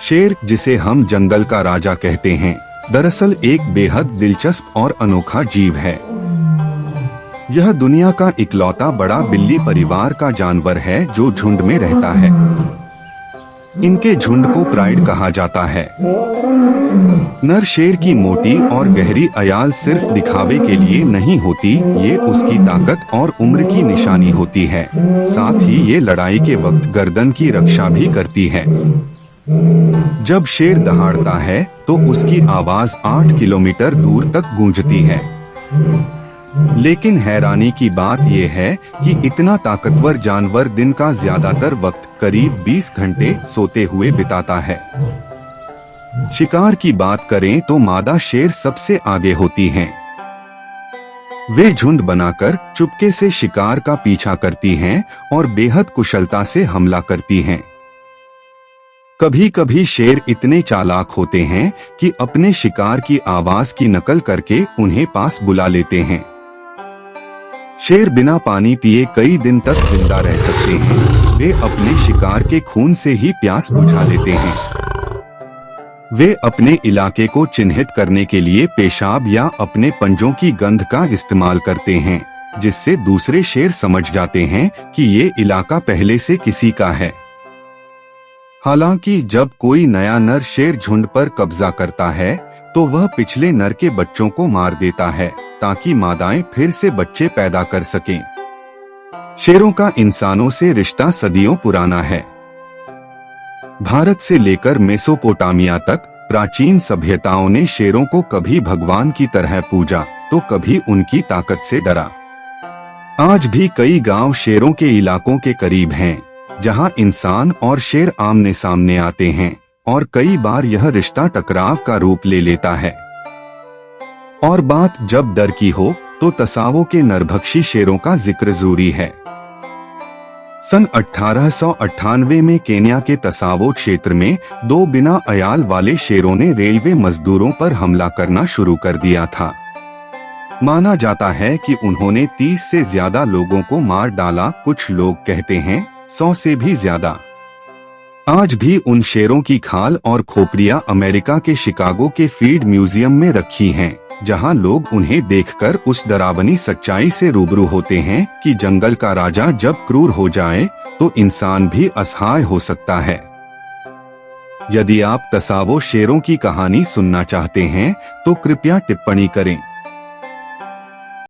शेर, जिसे हम जंगल का राजा कहते हैं, दरअसल एक बेहद दिलचस्प और अनोखा जीव है। यह दुनिया का इकलौता बड़ा बिल्ली परिवार का जानवर है जो झुंड में रहता है। इनके झुंड को प्राइड कहा जाता है। नर शेर की मोटी और गहरी अयाल सिर्फ दिखावे के लिए नहीं होती, ये उसकी ताकत और उम्र की निशानी होती है। साथ ही ये लड़ाई के वक्त गर्दन की रक्षा भी करती है। जब शेर दहाड़ता है तो उसकी आवाज 8 किलोमीटर दूर तक गूंजती है। लेकिन हैरानी की बात यह है कि इतना ताकतवर जानवर दिन का ज्यादातर वक्त करीब 20 घंटे सोते हुए बिताता है। शिकार की बात करें तो मादा शेर सबसे आगे होती हैं। वे झुंड बनाकर चुपके से शिकार का पीछा करती हैं और बेहद कुशलता से हमला करती हैं। कभी कभी शेर इतने चालाक होते हैं कि अपने शिकार की आवाज की नकल करके उन्हें पास बुला लेते हैं। शेर बिना पानी पिए कई दिन तक जिंदा रह सकते हैं। वे अपने शिकार के खून से ही प्यास बुझा लेते हैं। वे अपने इलाके को चिन्हित करने के लिए पेशाब या अपने पंजों की गंध का इस्तेमाल करते हैं, जिससे दूसरे शेर समझ जाते हैं कि ये इलाका पहले से किसी का है। हालांकि जब कोई नया नर शेर झुंड पर कब्जा करता है तो वह पिछले नर के बच्चों को मार देता है ताकि मादाएं फिर से बच्चे पैदा कर सकें। शेरों का इंसानों से रिश्ता सदियों पुराना है। भारत से लेकर मेसोपोटामिया तक प्राचीन सभ्यताओं ने शेरों को कभी भगवान की तरह पूजा तो कभी उनकी ताकत से डरा। आज भी कई गांव शेरों के इलाकों के करीब हैं, जहां इंसान और शेर आमने सामने आते हैं और कई बार यह रिश्ता टकराव का रूप ले लेता है। और बात जब डर की हो तो तसावो के नरभक्षी शेरों का जिक्र जरूरी है। सन 1898 में केन्या के तसावो क्षेत्र में 2 बिना अयाल वाले शेरों ने रेलवे मजदूरों पर हमला करना शुरू कर दिया था। माना जाता है कि उन्होंने 30 से ज्यादा लोगों को मार डाला। कुछ लोग कहते हैं 100 से भी ज्यादा। आज भी उन शेरों की खाल और खोपड़ियां अमेरिका के शिकागो के फील्ड म्यूजियम में रखी हैं, जहां लोग उन्हें देखकर उस डरावनी सच्चाई से रूबरू होते हैं कि जंगल का राजा जब क्रूर हो जाए तो इंसान भी असहाय हो सकता है। यदि आप तसावो शेरों की कहानी सुनना चाहते हैं तो कृपया टिप्पणी करें।